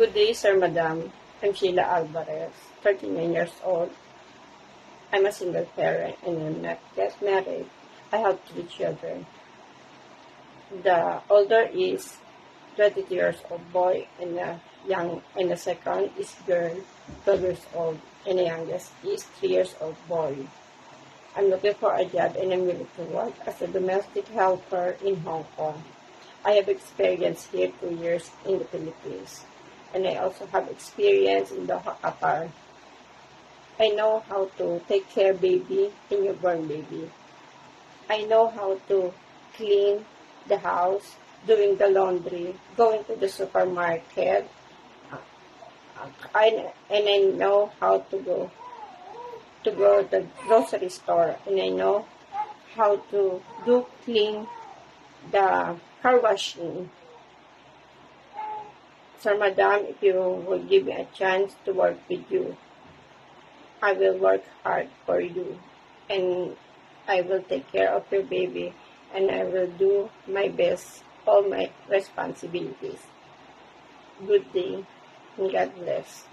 Good day, Sir, Madam. I'm Sheila Alvarez, 39 years old. I'm a single parent and I'm not yet married. I have 3 children. The older is 22 years old boy and the second is girl, 12 years old, and the youngest is 3 years old boy. I'm looking for a job and I'm willing to work as a domestic helper in Hong Kong. I have experience here 2 years in the Philippines, and I also have experience in Doha, Qatar. I know how to take care baby and newborn baby. I know how to clean the house, doing the laundry, going to the supermarket, and I know how to go to the grocery store, and I know how to do clean the car washing. Sir, Madam, if you will give me a chance to work with you, I will work hard for you, and I will take care of your baby, and I will do my best, all my responsibilities. Good day, and God bless.